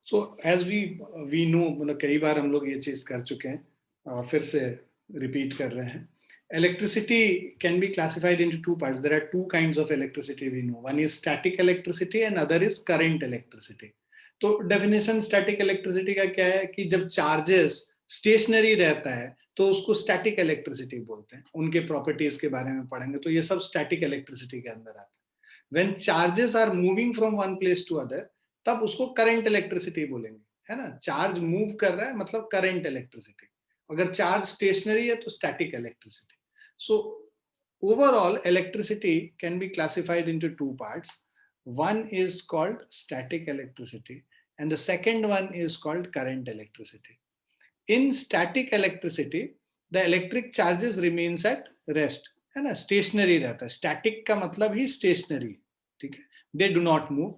So as we know, मतलब कई बार हम लोग ये चीज कर चुके हैं, फिर से रिपीट कर रहे हैं. Electricity can be classified into two parts. There are two kinds of electricity we know. One is static electricity and other is current electricity. तो डेफिनेशन स्टैटिक इलेक्ट्रिसिटी का क्या है कि जब चार्जेस स्टेशनरी रहता है तो उसको स्टैटिक इलेक्ट्रिसिटी बोलते हैं. उनके प्रॉपर्टीज के बारे में पढ़ेंगे तो ये सब स्टैटिक इलेक्ट्रिसिटी के अंदर आता है. When charges are moving from one place to other, तब उसको करंट इलेक्ट्रिसिटी बोलेंगे, है ना. चार्ज मूव कर रहा है मतलब करंट इलेक्ट्रिसिटी. अगर चार्ज स्टेशनरी है तो static electricity. So overall electricity can be classified into two parts. One is called static electricity and the second one is called current electricity. In static electricity, the electric charges remains at rest, है ना, stationary रहता है. static का मतलब ही stationary, ठीक है. They do not move.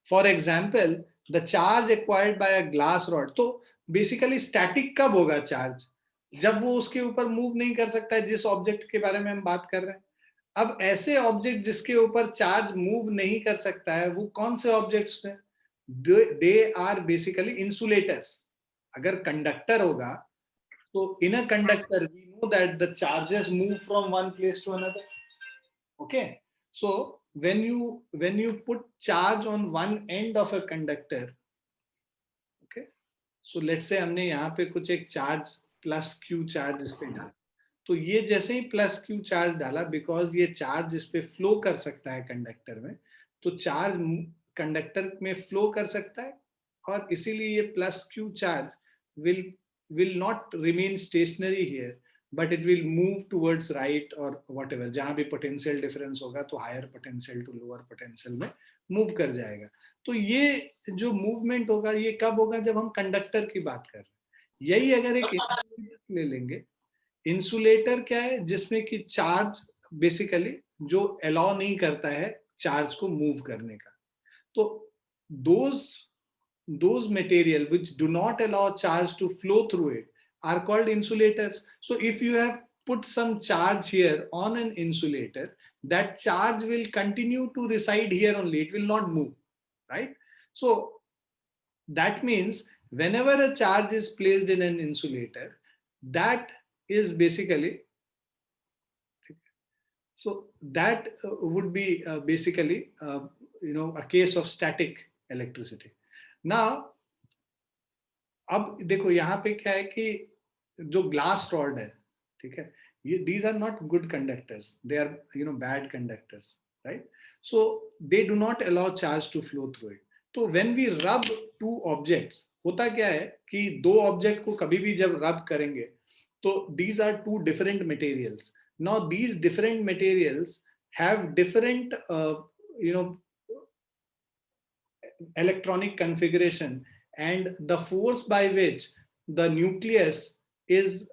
For example, the charge acquired by a glass rod. तो basically static कब होगा चार्ज? जब वो उसके ऊपर मूव नहीं कर सकता है, जिस ऑब्जेक्ट के बारे में हम बात कर रहे हैं. अब ऐसे ऑब्जेक्ट जिसके ऊपर चार्ज मूव नहीं कर सकता है, वो कौन से ऑब्जेक्ट्स हैं? They are basically insulators. अगर कंडक्टर होगा तो in a conductor we know that the charges move from one place to another. Okay. So when you put charge on one end of a conductor, okay, so let's say हमने यहाँ पे कुछ एक charge plus Q charge इस पे डाला. तो ये जैसे ही प्लस क्यू चार्ज डाला, बिकॉज ये चार्ज इस पे फ्लो कर सकता है कंडक्टर में, तो चार्ज कंडक्टर में फ्लो कर सकता है और इसीलिए ये plus Q charge will not remain stationary here, but it will move towards right और वट एवर. जहां भी पोटेंशियल डिफरेंस होगा तो higher potential to lower potential में मूव कर जाएगा. तो ये जो मूवमेंट होगा ये कब होगा? जब हम कंडक्टर की बात कर रहे हैं. यही अगर एक ले लेंगे, इंसुलेटर क्या है? जिसमें कि चार्ज बेसिकली जो अलाउ नहीं करता है चार्ज को मूव करने का. तो those material which do not allow charge to flow through it are called insulators. So if you have put some charge here on an insulator, that charge will continue to reside here only, it will not move, right? So that means whenever a charge is placed in an insulator, that is basically, so that would be basically a case of static electricity. Now अब देखो यहाँ पे क्या है कि जो glass rod है, ठीक है, ये these are not good conductors, they are bad conductors, right? So they do not allow charge to flow through it. तो when we rub two objects, होता क्या है कि दो ऑब्जेक्ट को कभी भी जब रब करेंगे तो these are two different materials. Now these different materials have different electronic configuration, and the force by which the nucleus is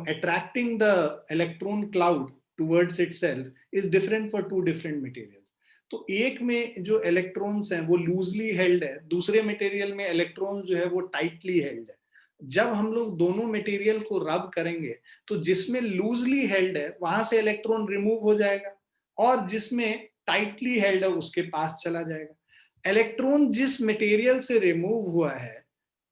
attracting the electron cloud towards itself is different for two different materials. तो एक में जो electrons हैं वो loosely held है, दूसरे material में electron जो है वो टाइटली हेल्ड है. जब हम लोग दोनों मटेरियल को रब करेंगे तो जिसमें लूजली हेल्ड है वहां से इलेक्ट्रॉन रिमूव हो जाएगा और जिसमें टाइटली हेल्ड है उसके पास चला जाएगा. इलेक्ट्रॉन जिस मटेरियल से रिमूव हुआ है,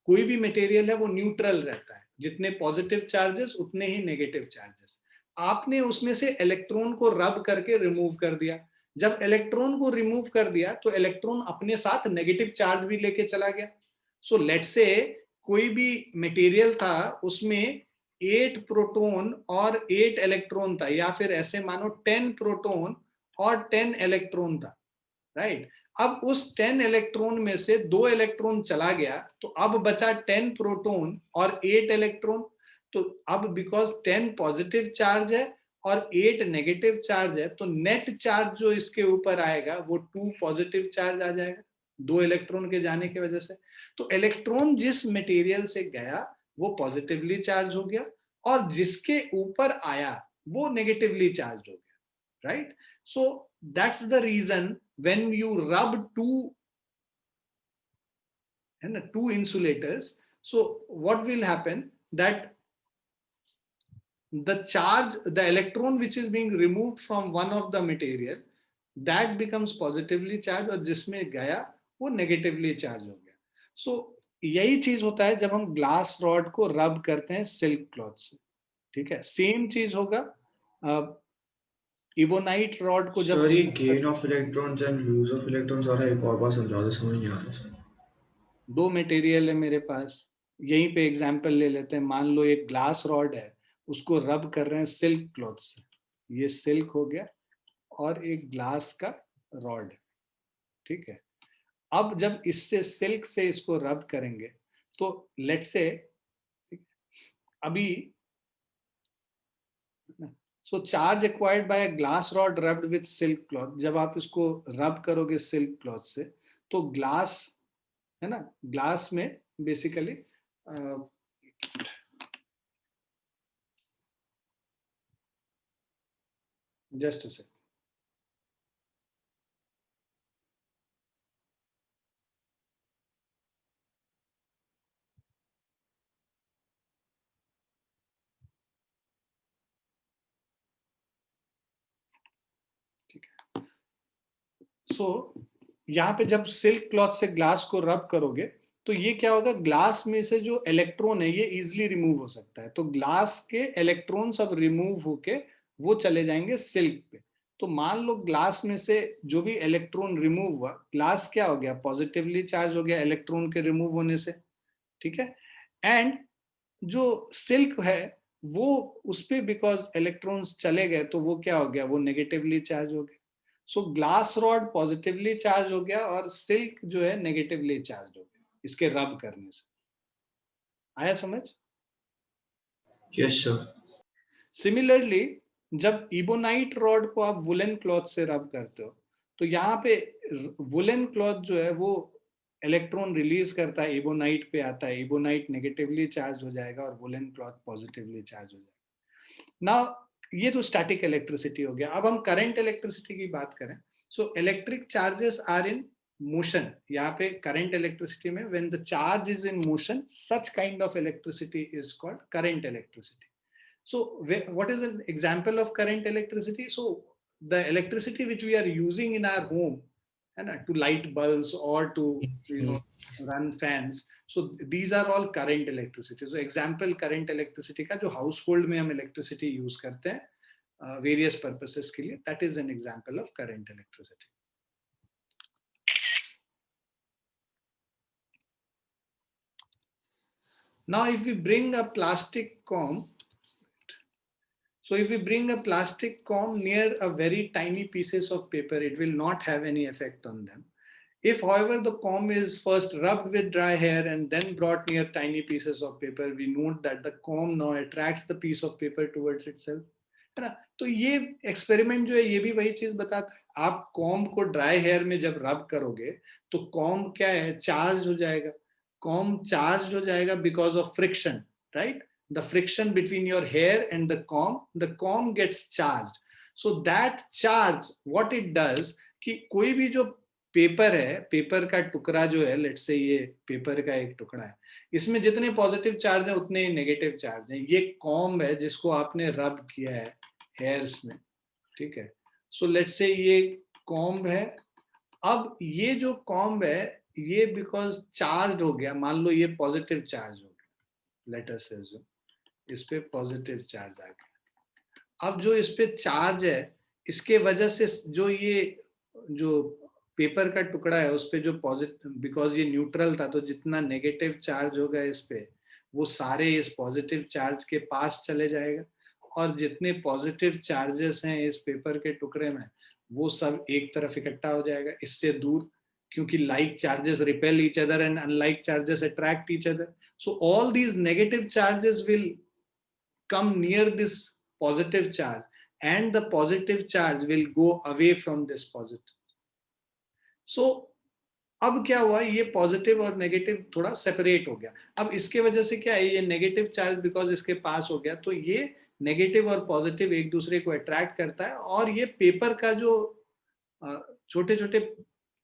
कोई भी मटेरियल है वो न्यूट्रल रहता है, जितने पॉजिटिव चार्जेस उतने ही नेगेटिव चार्जेस. आपने उसमें से इलेक्ट्रॉन को रब करके रिमूव कर दिया. जब इलेक्ट्रॉन को रिमूव कर दिया तो इलेक्ट्रॉन अपने साथ नेगेटिव चार्ज भी लेके चला गया. सो लेट्स से कोई भी मटेरियल था उसमें 8 प्रोटॉन और 8 इलेक्ट्रॉन था, या फिर ऐसे मानो 10 प्रोटॉन और 10 इलेक्ट्रॉन था, राइट? अब उस 10 इलेक्ट्रॉन में से 2 इलेक्ट्रॉन चला गया तो अब बचा 10 प्रोटॉन और 8 इलेक्ट्रॉन. तो अब बिकॉज 10 पॉजिटिव चार्ज है और 8 नेगेटिव चार्ज है, तो नेट चार्ज जो इसके ऊपर आएगा वो 2 पॉजिटिव चार्ज आ जाएगा 2 इलेक्ट्रॉन के जाने की वजह से. तो इलेक्ट्रॉन जिस मटेरियल से गया वो पॉजिटिवली चार्ज हो गया और जिसके ऊपर आया वो नेगेटिवली चार्ज हो गया, right? So that's the reason when you rub two insulators, so what will happen that the charge, the electron which is being removed from one of the material, that becomes positively charged और जिसमें गया वो negatively charged हो गया. So यही चीज होता है जब हम ग्लास रॉड को रब करते हैं सिल्क क्लॉथ से, ठीक है। सेम चीज होगा इबोनाइट रॉड को जब सर ये gain of electrons and lose of electrons आ रहा है, एक और बार समझा दो, समझ नहीं आ रहा सर। दो मटेरियल है मेरे पास, यहीं पे एग्जांपल ले लेते हैं। मान लो एक ग्लास रॉड है, उसको रब कर रहे हैं सिल्क क्लॉथ से, ये सिल्क हो गया, और एक ग्लास का रॉड, ठीक है। अब जब इससे सिल्क से इसको रब करेंगे तो लेट से, अभी so charge acquired by glass rod rubbed with silk cloth, जब आप इसको रब करोगे सिल्क क्लॉथ से तो ग्लास, है ना, ग्लास में बेसिकली जस्ट अ सेकंड, ठीक है। सो यहाँ पे जब सिल्क क्लॉथ से ग्लास को रब करोगे तो ये क्या होगा, ग्लास में से जो इलेक्ट्रॉन है ये इजिली रिमूव हो सकता है, तो ग्लास के इलेक्ट्रॉन सब रिमूव होके वो चले जाएंगे सिल्क पे। तो मान लो ग्लास में से जो भी इलेक्ट्रॉन रिमूव हुआ, ग्लास क्या हो गया, पॉजिटिवली चार्ज हो गया इलेक्ट्रॉन के रिमूव होने से, ठीक है। एंड जो सिल्क है वो उस पे बिकॉज इलेक्ट्रॉन्स चले गए तो वो क्या हो गया, वो नेगेटिवली चार्ज हो गया। सो ग्लास रॉड पॉजिटिवली चार्ज हो गया और सिल्क जो है नेगेटिवली चार्ज हो गया इसके रब करने से। आया समझ? Yes sir. सिमिलरली जब इबोनाइट रॉड को आप वुलन क्लॉथ से रब करते हो तो यहाँ पे वुलन क्लॉथ जो है वो इलेक्ट्रॉन रिलीज करता है, इबोनाइट पे आता है, इबोनाइट नेगेटिवली चार्ज हो जाएगा और वुलन क्लॉथ पॉजिटिवली चार्ज हो जाएगा ना। ये तो स्टैटिक इलेक्ट्रिसिटी हो गया। अब हम करंट इलेक्ट्रिसिटी की बात करें, so electric charges are in motion. यहाँ पे करंट इलेक्ट्रिसिटी में when the charge is in motion such kind of electricity is called current electricity. So what is an example of current electricity? So the electricity which we are using in our home and to light bulbs or to run fans, so these are all current electricity. So example current electricity का जो household में हम electricity use करते हैं various purposes के लिए, that is an example of current electricity. Now if we bring a plastic comb, so if we bring a plastic comb near a very tiny pieces of paper, it will not have any effect on them. If, however, the comb is first rubbed with dry hair and then brought near tiny pieces of paper, we note that the comb now attracts the piece of paper towards itself. है ना? तो ये experiment जो है ये भी वही चीज बताता है। आप कॉम्ब को ड्राई हेयर में जब रब करोगे तो कॉम्ब क्या है, चार्ज हो जाएगा। कॉम्ब चार्ज हो जाएगा because of friction, right? The friction between your hair and the comb gets charged. So that charge, what it does, कि कोई भी जो पेपर है, पेपर का टुकड़ा जो है, लेट्स से ये पेपर का एक टुकड़ा है, इसमें जितने पॉजिटिव चार्ज है उतने ही नेगेटिव चार्ज है। ये कॉम्ब है जिसको आपने रब किया है हेयर्स में, ठीक है। सो लेट्स से ये कॉम्ब है। अब ये जो कॉम्ब है ये बिकॉज चार्ज हो गया, मान लो ये पॉजिटिव चार्ज हो गया, लेट अस अज्यूम इस पे पॉजिटिव चार्ज आ गया। अब जो इस पे चार्ज है इसके वजह से जो ये जो पेपर का टुकड़ा है उस पे जो पॉजिटिव, बिकॉज ये न्यूट्रल था तो जितना नेगेटिव चार्ज होगा इस पे वो सारे इस पॉजिटिव चार्ज के पास चले जाएगा, और जितने पॉजिटिव चार्जेस हैं इस पेपर के टुकड़े में वो सब एक तरफ इकट्ठा हो जाएगा इससे दूर, क्योंकि like charges repel each other and unlike charges attract each other. So all these negative charges will come near this positive charge and the positive charge will go away from this positive. So अब क्या हुआ, ये positive और negative थोड़ा separate हो गया। अब इसके वजह से क्या है, ये नेगेटिव चार्ज बिकॉज इसके पास हो गया तो ये नेगेटिव और पॉजिटिव एक दूसरे को अट्रैक्ट करता है, और ये पेपर का जो छोटे छोटे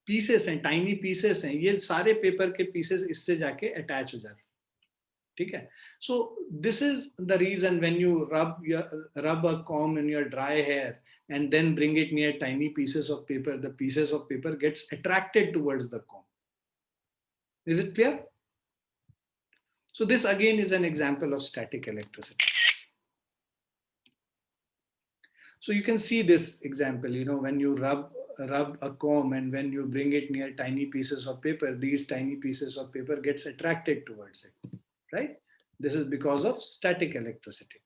पीसेस हैं, टाइनी पीसेस हैं, ये सारे पेपर के पीसेस इससे जाके अटैच हो जाते हैं, ठीक है। So this is the reason when you rub a comb in your dry hair and then bring it near tiny pieces of paper, the pieces of paper gets attracted towards the comb. Is it clear? So this again is an example of static electricity. So you can see this example, when you rub a comb and when you bring it near tiny pieces of paper, these tiny pieces of paper gets attracted towards it, right? This is because of static electricity.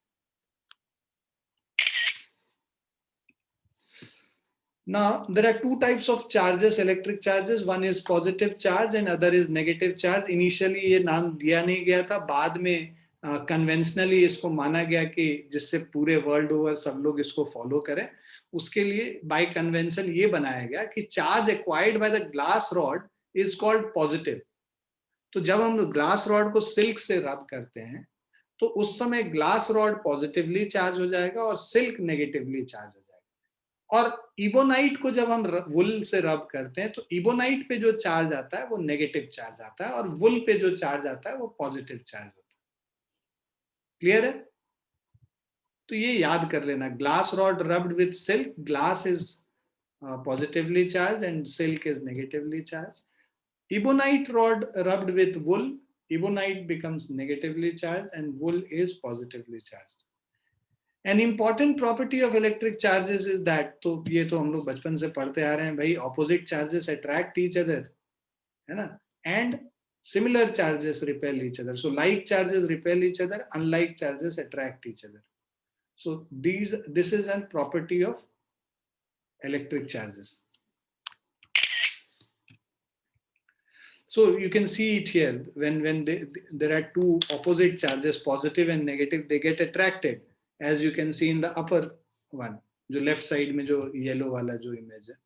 Now, there are two types of charges, electric charges. One is positive charge and other is negative charge. Initially ये नाम दिया नहीं गया था, बाद में conventionally इसको माना गया कि जिससे पूरे वर्ल्ड ओवर सब लोग इसको फॉलो करें, उसके लिए बाय कन्वेंशन ये बनाया गया कि charge acquired by the glass rod is called positive. तो जब हम ग्लास रॉड को सिल्क से रब करते हैं तो उस समय ग्लास रॉड पॉजिटिवली चार्ज हो जाएगा और सिल्क नेगेटिवली चार्ज हो जाएगा. और इबोनाइट को जब हम वुल से रब करते हैं तो इबोनाइट पे जो चार्ज आता है वो नेगेटिव चार्ज आता है और वुल पे जो चार्ज आता है वो पॉजिटिव चार्ज होता है. क्लियर है? तो ये याद कर लेना, glass rod rubbed with silk, glass is positively charge and silk is negatively charge. Ebonite rod rubbed with wool, ebonite becomes negatively charged and wool is positively charged. An important property of electric charges is that, तो ये तो हम लोग बचपन से पढ़ते आ रहे हैं भाई, opposite charges attract each other, है ना, and similar charges repel each other. So like charges repel each other, unlike charges attract each other. So this is a property of electric charges. So you can see it here, when there are two opposite charges, positive and negative, they get attracted, as you can see in the upper one, जो left side में जो yellow वाला जो image है.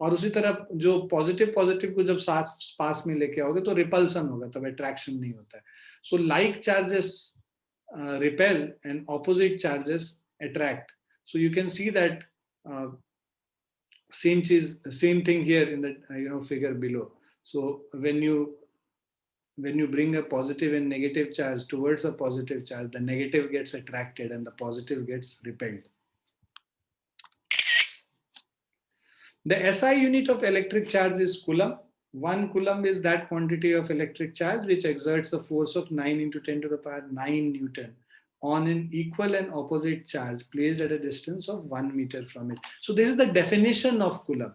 और उसी तरह जो positive को जब साथ पास में लेके आओगे तो repulsion होगा, तब attraction नहीं होता है. So like charges repel and opposite charges attract. So you can see that same thing here in the figure below. So when you bring a positive and negative charge towards a positive charge, the negative gets attracted and the positive gets repelled. The SI unit of electric charge is coulomb. 1 coulomb is that quantity of electric charge which exerts the force of 9 into 10 to the power 9 Newton on an equal and opposite charge placed at a distance of 1 meter from it. So this is the definition of coulomb.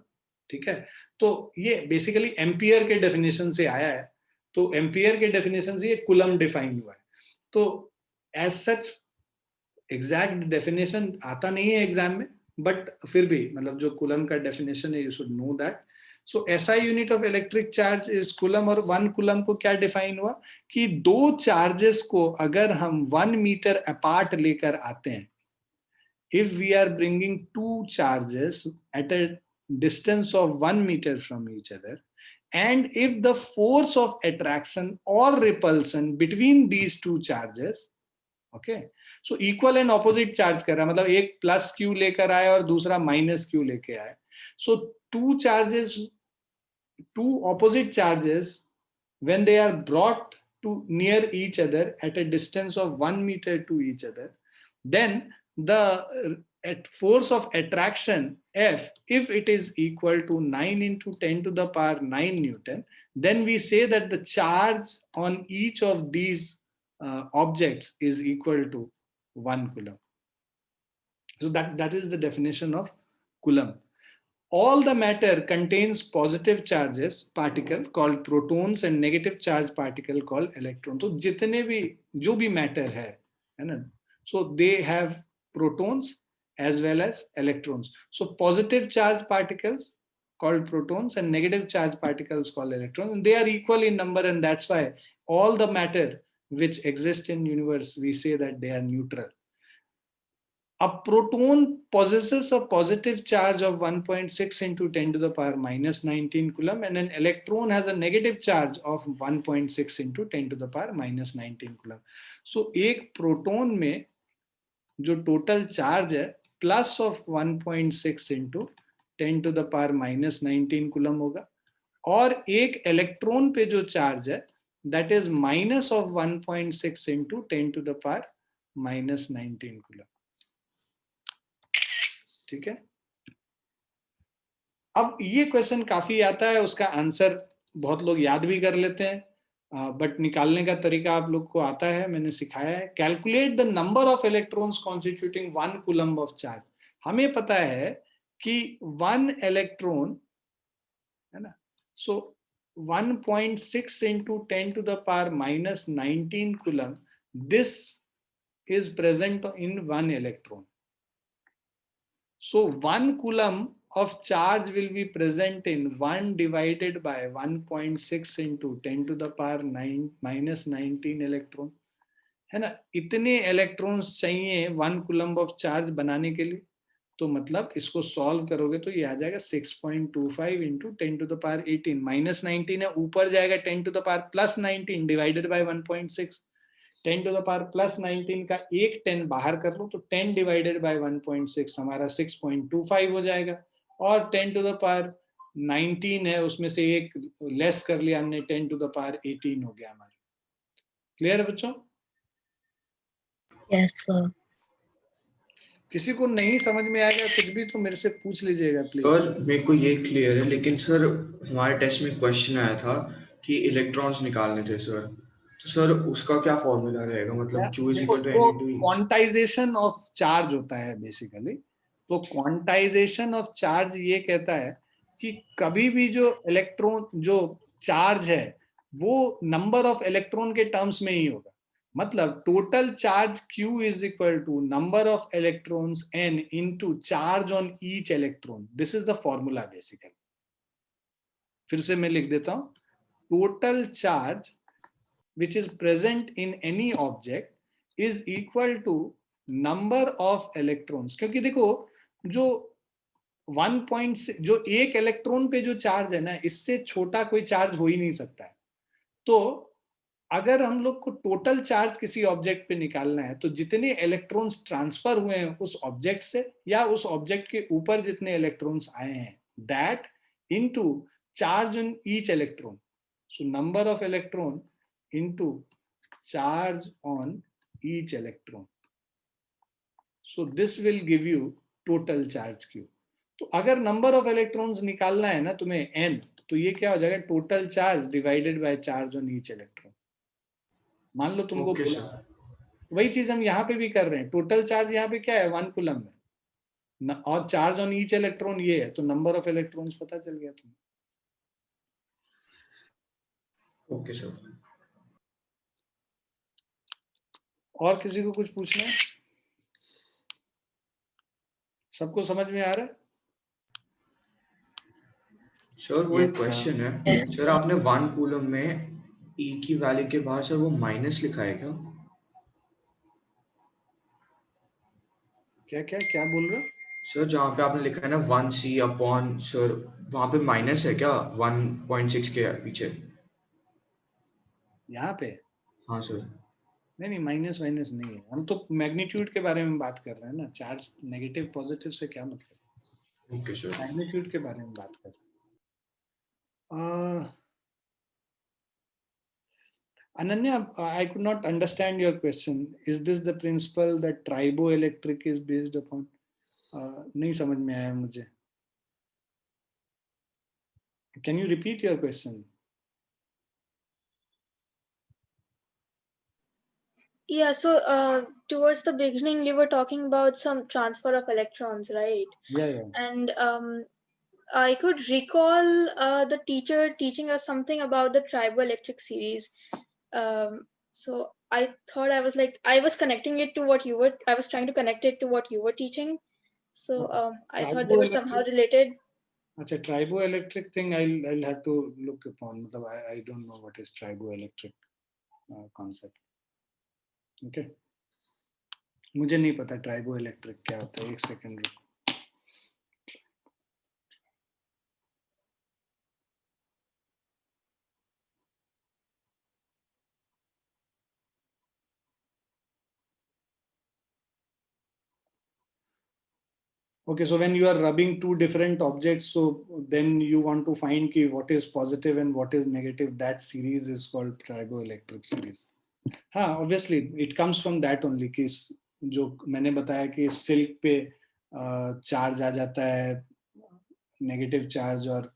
ठीक है, तो ये basically ampere के definition से आया है. तो ampere के डेफिनेशन से ये कूलम डिफाइन हुआ है. तो एज सच एग्जैक्ट डेफिनेशन आता नहीं है एग्जाम में, बट फिर भी मतलब जो कूलम का डेफिनेशन है, you should know that. So SI unit of electric charge is coulomb. और 1 कूलम को क्या डिफाइन हुआ कि दो चार्जेस को अगर हम 1 मीटर अपार्ट लेकर आते हैं, if we are bringing two charges at a distance of 1 meter from each other, and if the force of attraction or repulsion between these two charges, okay, so equal and opposite charge कर रहा है, मतलब एक plus Q लेकर आए और दूसरा minus Q लेके आए. so two opposite charges, when they are brought to near each other at a distance of 1 meter to each other, then the force of attraction F, if it is equal to 9 into 10 to the power 9 Newton, then we say that the charge on each of these objects is equal to 1 coulomb. So that is the definition of coulomb. All the matter contains positive charges particle called protons and negative charge particle called electrons. So जितने भी जो भी matter है ना, so they have protons as well as electrons. So positive charge particles called protons and negative charge particles called electrons, and they are equal in number, and that's why all the matter which exists in universe, we say that they are neutral. A proton possesses a positive charge of 1.6 into 10 to the power minus 19 coulomb, and an electron has a negative charge of 1.6 into 10 to the power minus 19 coulomb. So एक proton में जो total charge है plus of 1.6 into 10 to the power minus 19 coulomb होगा, और एक electron पे जो charge है that is minus of 1.6 into 10 to the power minus 19 coulomb. ठीक है, अब ये क्वेश्चन काफी आता है, उसका आंसर बहुत लोग याद भी कर लेते हैं, बट निकालने का तरीका आप लोग को आता है, मैंने सिखाया है. Calculate the number of electrons constituting 1 coulomb of charge. हमें पता है कि 1 इलेक्ट्रॉन है ना, सो 1.6 into 10 to the power minus 19 coulomb, this is present in 1 electron. So 1 coulomb of charge will be present in 1 divided by 1.6 into 10 to the power 9 minus 19 electron, है ना. इतने electrons चाहिए 1 कूलम्ब ऑफ चार्ज बनाने के लिए. तो मतलब इसको सॉल्व करोगे तो ये आ जाएगा 6.25 into 10 to the power 18. Minus 19 है, ऊपर जाएगा 10 to the power plus 19 divided by 1.6. 10 to the power plus 19 का एक 10 बाहर कर लो तो 10 डिवाइडेड बाय 1.6 हमारा 6.25 हो जाएगा. और 10 टू द पावर 19 है, उसमें से एक लेस कर लिया हमने, 10 टू द पावर 18 हो गया हमारा. क्लियर है बच्चों? Yes sir. किसी को नहीं समझ में आएगा कुछ भी तो मेरे से पूछ लीजिएगा प्लीज. सर मेरे को ये क्लियर है, लेकिन सर हमारे टेस्ट में क्वेश्चन आया था कि इलेक्ट्रॉन्स निकालने थे सर, तो सर उसका क्या फॉर्मूला रहेगा, मतलब Q is equal to N into E. Quantization of charge होता है बेसिकली. तो क्वांटाइजेशन ऑफ चार्ज ये कहता है कि कभी भी जो इलेक्ट्रॉन जो चार्ज है वो नंबर ऑफ इलेक्ट्रॉन के टर्म्स में ही होगा. मतलब total charge Q is equal to number of electrons N into charge on each electron. This is the formula basically. फिर से मैं लिख देता हूं. Total charge which is present in any object is equal to number of electrons. क्योंकि देखो जो 1.6 जो एक इलेक्ट्रॉन पे जो चार्ज है ना, इससे छोटा कोई चार्ज हो ही नहीं सकता है. तो अगर हम लोग को टोटल चार्ज किसी ऑब्जेक्ट पे निकालना है तो जितने इलेक्ट्रॉन्स ट्रांसफर हुए हैं उस ऑब्जेक्ट से या उस ऑब्जेक्ट के ऊपर जितने इलेक्ट्रॉन्स आए हैं, that into charge on each electron. So number of electron into charge on each electron. So this will give you total charge Q. तो अगर नंबर ऑफ इलेक्ट्रॉन्स निकालना है ना तुम्हें n, तो ये क्या हो जाएगा, total charge divided by charge on each electron. मान लो तुमको ओके बोला, सर. वही चीज हम यहाँ पे भी कर रहे हैं. टोटल चार्ज यहाँ पे क्या है, 1 कूलम है और चार्ज ऑन ईच इलेक्ट्रॉन ये है, तो नंबर ऑफ इलेक्ट्रॉन्स पता चल गया तुम्हें. Okay sir. और किसी को कुछ पूछना है? सबको समझ में आ रहा है? सर वो एक क्वेश्चन है. Yes. सर आपने 1 कूलम में E की वैल्यू के बाहर सर वो माइनस लिखा है क्या? क्या क्या क्या बोल रहे हो? सर जहाँ पे आपने लिखा है ना 1C अपॉन, सर वहाँ पे माइनस है क्या 1.6 के पीछे? यहाँ पे हाँ सर. नहीं, माइनस माइनस नहीं है. हम तो मैग्नीट्यूड के बारे में बात कर रहे हैं ना. चार्ज नेगेटिव पॉजिटिव से क्या मतलब, ओके सर. मैग्नीट्यूड के बारे में बात कर रहे हैं. Ananya, I could not understand your question. Is this the principle that triboelectric is based upon? नहीं समझ में आया मुझे. Can you repeat your question? Yeah, so towards the beginning, you were talking about some transfer of electrons, right? Yeah. And I could recall the teacher teaching us something about the triboelectric series. So I thought I was connecting it to what you were, I was trying to connect it to what you were teaching. So I thought they were somehow related. अच्छा, triboelectric thing I'll have to look upon. मतलब I don't know what is triboelectric concept. Okay. मुझे नहीं पता triboelectric क्या होता है. एक second रुको. Okay, so when you are rubbing two different objects, so then you want to find ki what is positive and what is negative. That series is called triboelectric series. हाँ, obviously it comes from that only कि जो मैंने बताया कि silk पे charge आ जाता है negative charge और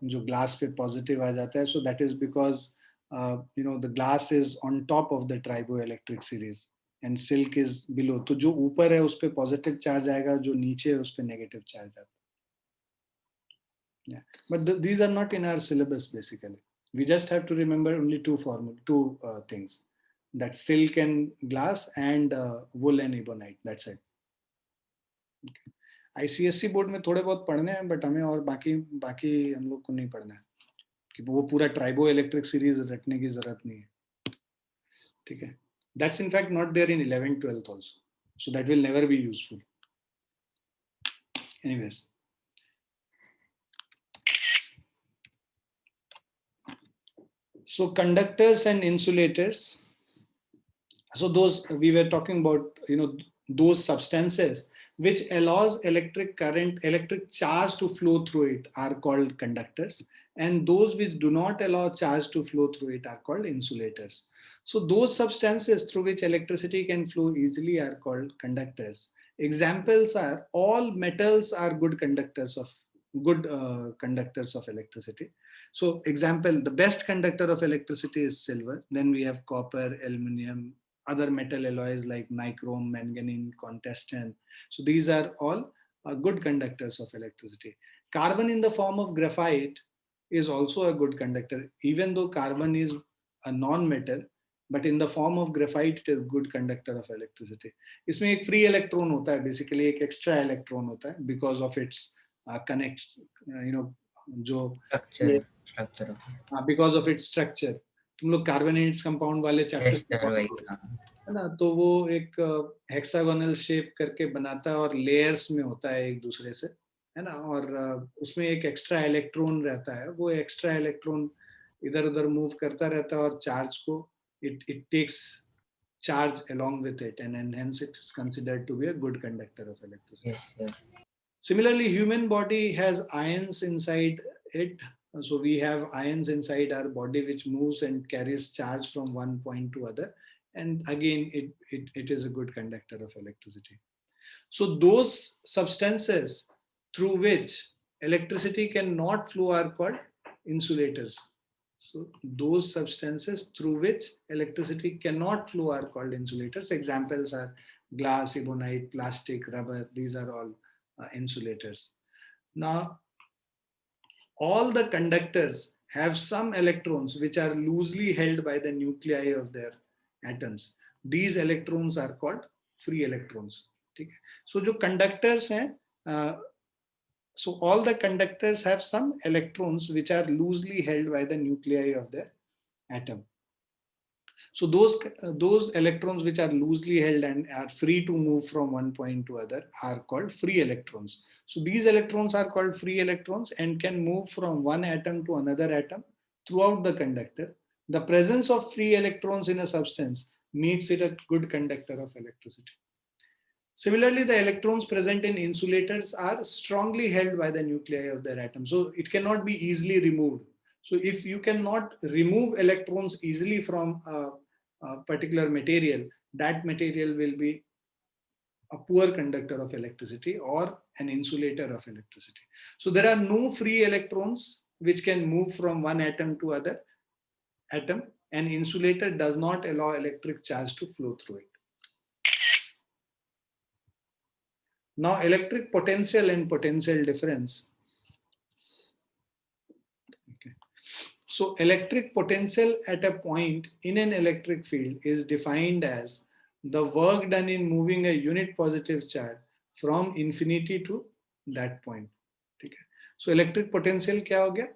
जो ग्लास पे पॉजिटिव आ जाता है. So that is because the glass is on top of the triboelectric series and silk is below. तो जो ऊपर है उस पे positive charge आएगा, जो नीचे है उस पे negative charge आता है. Yeah, but these are not in our syllabus basically. We just have to remember only two things, that silk and glass and wool and ebonite. That's it. Okay. ICSE board में थोड़े बहुत पढ़ने हैं, but हमें और बाकी हम लोग को नहीं पढ़ना है कि वो पूरा ट्राइबो इलेक्ट्रिक सीरीज रखने की जरूरत नहीं है. ठीक है. That's in fact not there in 11th 12th also, so that will never be useful. Anyways, so conductors and insulators, so those we were talking about, those substances which allows electric charge to flow through it are called conductors, and those which do not allow charge to flow through it are called insulators. So those substances through which electricity can flow easily are called conductors. Examples are, all metals are good conductors of electricity. So example, the best conductor of electricity is silver. Then we have copper, aluminum, other metal alloys like nichrome, manganese, tungsten. So these are all good conductors of electricity. Carbon in the form of graphite is also a good conductor, even though carbon is a non-metal, but in the form of graphite it is good conductor of electricity. इसमें एक free electron होता है, basically एक extra electron होता है because of its because of its structure. तुम लोग carbonates compound वाले चैप्टर है ना, तो वो एक हेक्सागोनल शेप करके बनाता है और लेयर्स में होता है एक दूसरे से, है ना, और उसमें एक एक्स्ट्रा इलेक्ट्रॉन रहता है. वो एक्स्ट्रा इलेक्ट्रॉन इधर उधर मूव करता रहता है और चार्ज को it takes charge along with it, and hence it is considered to be a good conductor of electricity. Yes, sir. Similarly, human body has ions inside it. So we have ions inside our body which moves and carries charge from one point to other. And again, it is a good conductor of electricity. So those substances through which electricity cannot flow are called insulators. So those substances through which electricity cannot flow are called insulators. Examples are glass, ebonite, plastic, rubber. These are all insulators. Now, all the conductors have some electrons which are loosely held by the nuclei of their atoms. These electrons are called free electrons. Okay? So, जो conductors हैं, so all the conductors have some electrons which are loosely held by the nuclei of their atom. So those electrons which are loosely held and are free to move from one point to other are called free electrons. So these electrons are called free electrons and can move from one atom to another atom throughout the conductor. The presence of free electrons in a substance makes it a good conductor of electricity. Similarly, the electrons present in insulators are strongly held by the nuclei of their atom. So it cannot be easily removed. So if you cannot remove electrons easily from a particular material, that material will be a poor conductor of electricity or an insulator of electricity. So there are no free electrons which can move from one atom to other atom. An insulator does not allow electric charge to flow through it. Now, electric potential and potential difference. Okay. So, electric potential at a point in an electric field is defined as the work done in moving a unit positive charge from infinity to that point. ठीक है. So, electric potential क्या हो गया?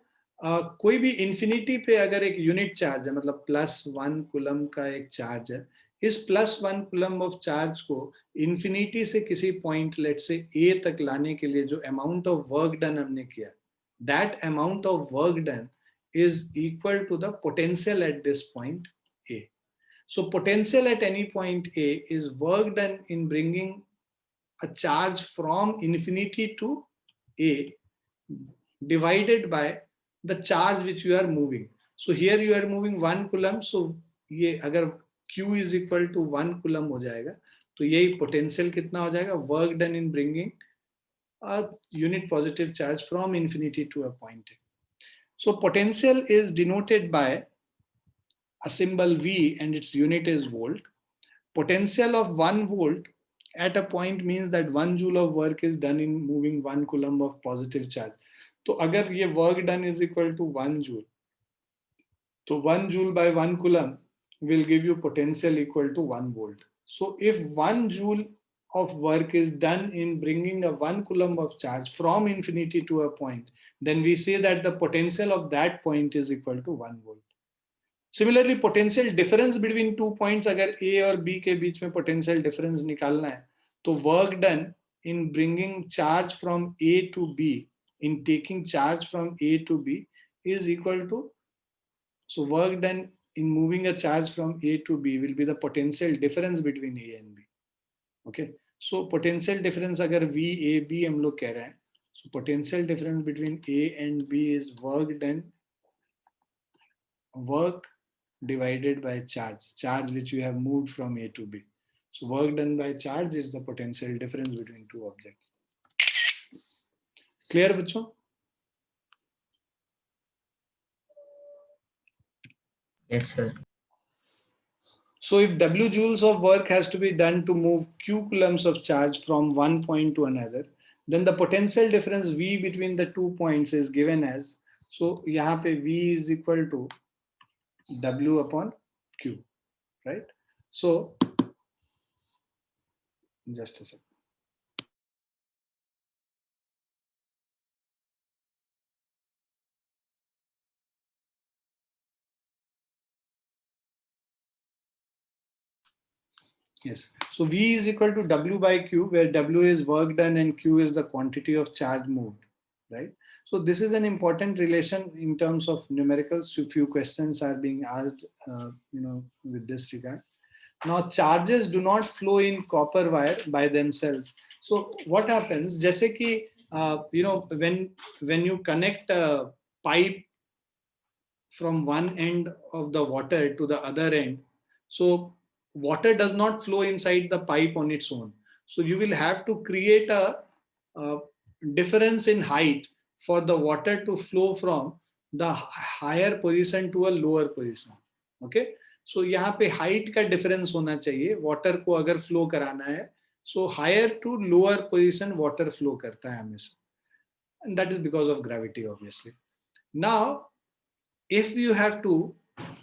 कोई भी infinity पे अगर एक unit charge है, मतलब +1 कूलम का एक charge है, इस +1 कूलम ऑफ चार्ज को इंफिनिटी से किसी पॉइंट लेट से ए तक लाने के लिए जो अमाउंट ऑफ वर्क डन हमने किया, that amount of work done is equal to the potential at this point A. So potential at any point A is work done in bringing a charge from infinity to A divided by the charge which you are moving. So here you are moving 1 coulomb, सो ये अगर Q is equal to 1 coulomb हो जाएगा, तो यही potential कितना हो जाएगा, work done in bringing a unit positive charge from infinity to a point. So potential is denoted by a symbol V and its unit is volt. Potential of 1 volt at a point means that 1 joule of work is done in moving 1 coulomb of positive charge. तो अगर ये work done is equal to 1 joule, तो 1 joule by 1 coulomb will give you potential equal to 1 volt. So if 1 joule of work is done in bringing a 1 coulomb of charge from infinity to a point, then we say that the potential of that point is equal to 1 volt. Similarly, potential difference between 2 points, अगर A और B के बीच में potential difference निकालना है, तो work done in bringing charge from A to B, in taking charge from A to B is equal to, so work done in moving a charge from A to B will be the potential difference between A and B. Okay, so potential difference अगर VAB हम लोग कह रहे हैं, so potential difference between A and B is work done, work divided by charge which you have moved from A to B. So work done by charge is the potential difference between two objects. Clear, बच्चों? Yes, sir. So if W joules of work has to be done to move Q coulombs of charge from one point to another, then the potential difference V between the 2 points is given as, so यहाँ पे V is equal to W upon Q, right? So just a second. Yes, so V is equal to W by Q, where W is work done and Q is the quantity of charge moved, right? So this is an important relation in terms of numericals. So few questions are being asked, with this regard. Now charges do not flow in copper wire by themselves. So what happens? जैसे कि when you connect a pipe from one end of the water to the other end, so water does not flow inside the pipe on its own. So you will have to create a difference in height for the water to flow from the higher position to a lower position. Okay, so यहाँ पे height का difference होना चाहिए water को अगर flow कराना है, so higher to lower position water flow करता है हमेशा, and that is because of gravity obviously. Now if you have to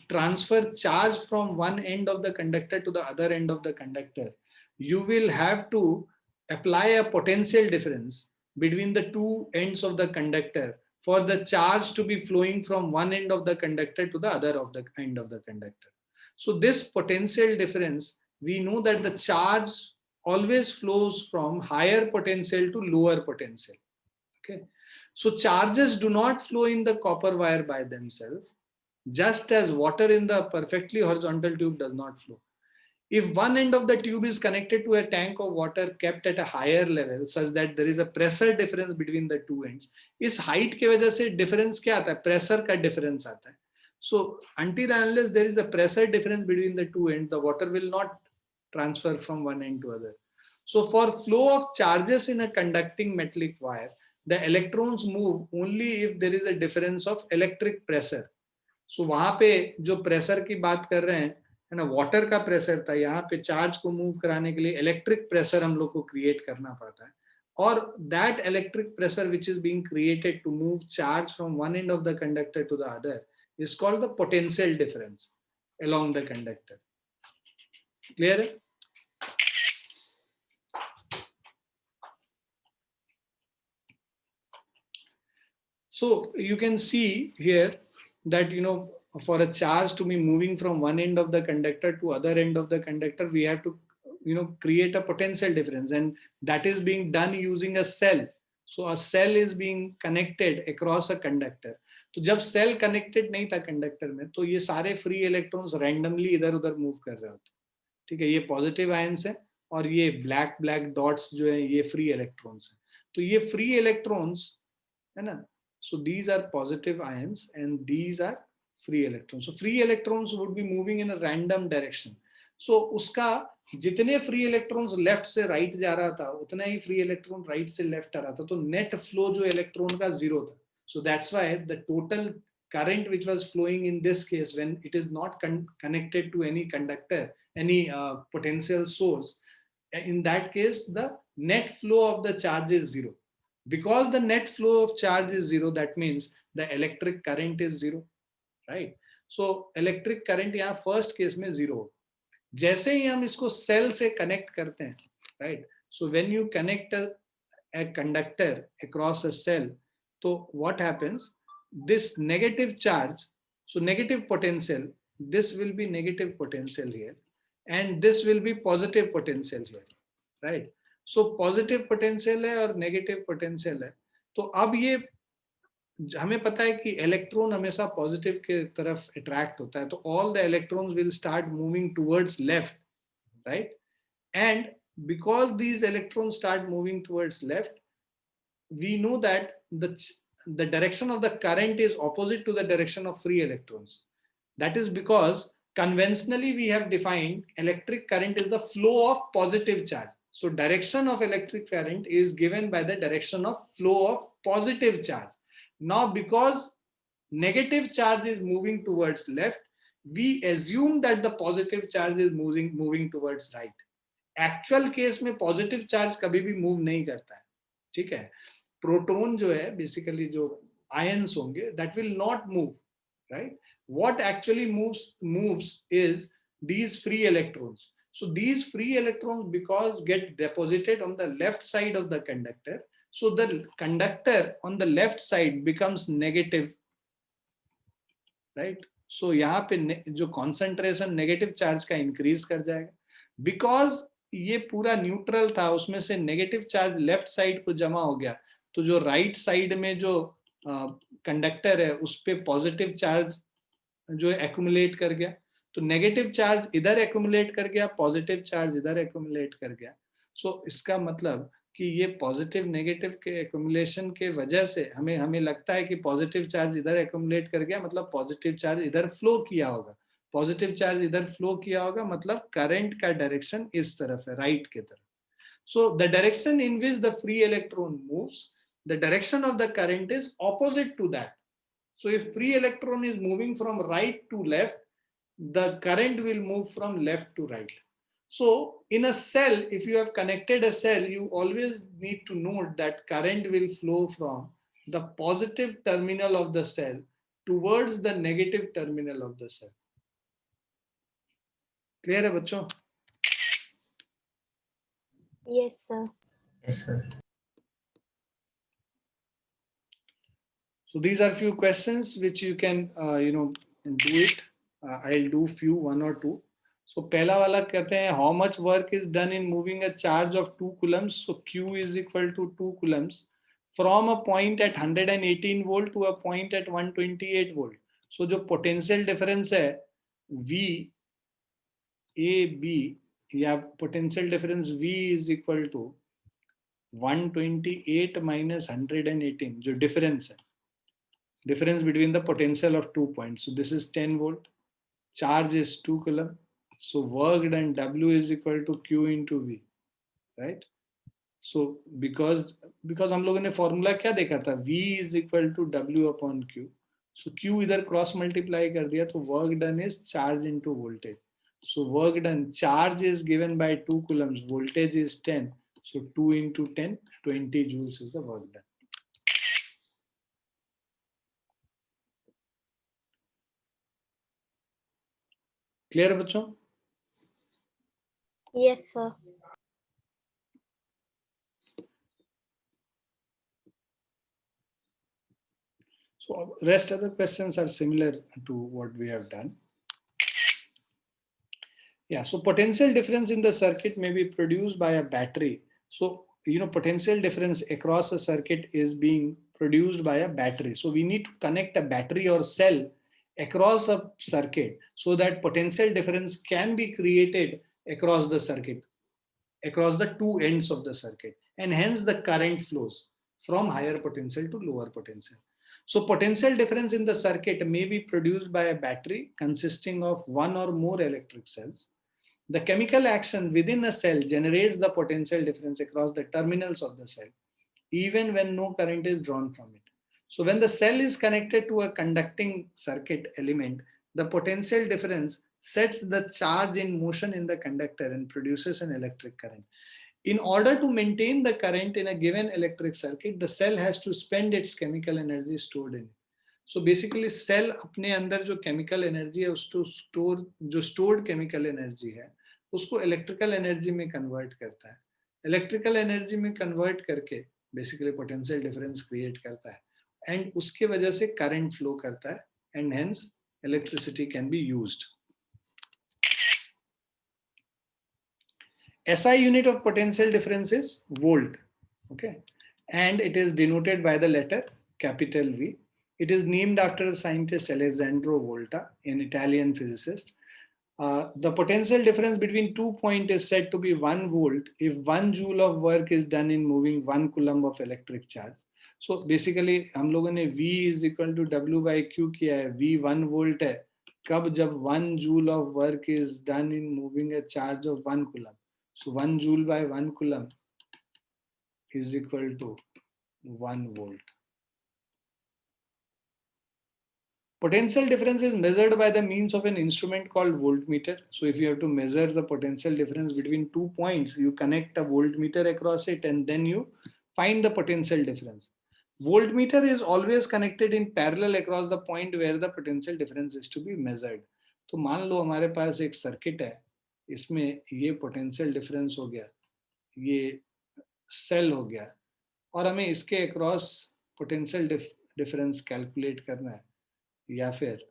transfer charge from one end of the conductor to the other end of the conductor, you will have to apply a potential difference between the two ends of the conductor for the charge to be flowing from one end of the conductor to the other of the end of the conductor. So this potential difference, we know that the charge always flows from higher potential to lower potential. Okay, so charges do not flow in the copper wire by themselves, just as water in the perfectly horizontal tube does not flow. If one end of the tube is connected to a tank of water kept at a higher level such that there is a pressure difference between the two ends, इस height के वजह से difference क्या आता है? Pressure का difference आता है. So until and unless there is a pressure difference between the two ends, the water will not transfer from one end to other. So for flow of charges in a conducting metallic wire, the electrons move only if there is a difference of electric pressure. So वहां पे जो pressure की बात कर रहे हैं है ना, वाटर का प्रेशर था, यहाँ पे चार्ज को मूव कराने के लिए इलेक्ट्रिक प्रेशर हम लोग को क्रिएट करना पड़ता है, और that electric pressure which is being created to move charge from one end of the conductor to the other is called the potential difference along the conductor. Clear? So you can see here that for a charge to be moving from one end of the conductor to other end of the conductor, we have to create a potential difference, and that is being done using a cell. So a cell is being connected across a conductor. तो जब cell connected नहीं था conductor में, तो ये सारे free electrons randomly इधर उधर मूव कर रहे होते. ठीक है, ये पॉजिटिव आयंस है और ये ब्लैक ब्लैक डॉट्स जो है ये फ्री इलेक्ट्रॉन्स है. तो ये फ्री इलेक्ट्रॉन्स है ना, so these are positive ions and these are free electrons. So free electrons would be moving in a random direction. So उसका जितने फ्री इलेक्ट्रॉन्स लेफ्ट से राइट जा रहा था उतना ही फ्री इलेक्ट्रॉन राइट से लेफ्ट आ रहा था, तो नेट फ्लो जो इलेक्ट्रॉन का जीरो था. So that's why the total current which was flowing in this case, when it is not connected to any conductor, any potential source, in that case, the net flow of the charge is zero. Because the net flow of charge is zero, that means the electric current is zero, right? So electric current यहाँ first case में zero होगा. जैसे ही हम इसको cell से connect करते हैं, right? So when you connect a conductor across a cell, so what happens? This negative charge, so negative potential, this will be negative potential here, and this will be positive potential here, right? So positive potential है और negative potential है. तो अब ये हमें पता है कि इलेक्ट्रॉन हमेशा पॉजिटिव के तरफ अट्रैक्ट होता है, तो all the electrons will start moving towards left, right? And because these electrons start moving towards left, we know that the direction of the current is opposite to the direction of free electrons. That is because conventionally we have defined electric current is the flow of positive charge. So direction of electric current is given by the direction of flow of positive charge. Now because negative charge is moving towards left, we assume that the positive charge is moving towards right. Actual case में positive charge कभी भी move नहीं करता है, ठीक है? Proton जो है बेसिकली जो आयंस होंगे that will not move, right? What actually moves is these free electrons. So these free electrons because get deposited on the left side of the conductor, so the conductor on the left side becomes negative, right? So यहाँ पे जो concentration negative charge का increase कर जाएगा, because ये पूरा neutral था, उसमें से नेगेटिव चार्ज लेफ्ट साइड को जमा हो गया, तो जो राइट साइड में जो कंडक्टर है उस पे पॉजिटिव चार्ज जो एक्यूमुलेट कर गया, तो नेगेटिव चार्ज इधर एक्यूमुलेट कर गया, पॉजिटिव चार्ज इधर एक्यूमुलेट कर गया. सो इसका मतलब कि ये पॉजिटिव नेगेटिव के एक्यूमुलेशन के वजह से हमें लगता है कि पॉजिटिव चार्ज इधर एक्यूमुलेट कर गया, मतलब पॉजिटिव चार्ज इधर फ्लो किया होगा, पॉजिटिव चार्ज इधर फ्लो किया होगा, मतलब करंट का डायरेक्शन इस तरफ है, राइट की तरफ. So the direction in which the free electron moves, the direction of the current is opposite to that. So if free electron is moving from right to left, the current will move from left to right. So in a cell, if you have connected a cell, you always need to note that current will flow from the positive terminal of the cell towards the negative terminal of the cell. Clear hai bachcho? Yes, sir. Yes, sir. So these are few questions which you can do it. I'll do few, one or two. So पहला वाला कहते हैं how much work is done in moving a charge of 2 coulombs. So Q is equal to 2 coulombs from a point at 118 volt to a point at 128 volt. So जो potential difference है V A B या potential difference V is equal to 128 minus 118, जो difference है, difference between the potential of 2 points. So this is 10 volt. Charge is 2 coulomb, so work done W is equal to Q into V, right? So because हम लोगों ने formula क्या देखा था, V is equal to W upon Q, so Q इधर cross multiply कर दिया, तो work done is charge into voltage. So work done, charge is given by 2 coulombs, voltage is 10, so 2 into 10, 20 joules is the work done. Clear बच्चों? Yes, sir. So rest of the questions are similar to what we have done. Yeah, so potential difference in the circuit may be produced by a battery. So, potential difference across a circuit is being produced by a battery. So we need to connect a battery or cell across a circuit so that potential difference can be created across the circuit, across the two ends of the circuit, and hence the current flows from higher potential to lower potential. So potential difference in the circuit may be produced by a battery consisting of one or more electric cells. The chemical action within a cell generates the potential difference across the terminals of the cell, even when no current is drawn from it. So when the cell is connected to a conducting circuit element, the potential difference sets the charge in motion in the conductor and produces an electric current. In order to maintain the current in a given electric circuit, the cell has to spend its chemical energy stored in it. So basically cell अपने अंदर जो chemical energy है उसको जो stored chemical energy है उसको electrical energy में convert करता है. Electrical energy में convert करके basically potential difference create करता है and उसके वजह से current flow करता है and hence electricity can be used. SI unit of potential difference is volt, okay, and it is denoted by the letter capital V. It is named after the scientist Alessandro Volta, an Italian physicist. The potential difference between 2 points is said to be 1 volt if 1 joule of work is done in moving 1 coulomb of electric charge. So basically हम लोगों ने V is equal to W by Q किया है. V 1 volt है. कब जब 1 joule of work is done in moving a charge of 1 coulomb. So 1 joule by 1 coulomb is equal to 1 volt. Potential difference is measured by the means of an instrument called voltmeter. So if you have to measure the potential difference between 2 points, you connect a voltmeter across it and then you find the potential difference. Voltmeter is always connected in parallel across the point where the potential difference is to be measured. तो मान लो हमारे पास एक circuit है, इसमें ये potential difference हो गया, ये सेल हो गया और हमें इसके अक्रॉस पोटेंशियल डिफरेंस कैलकुलेट करना है या फिर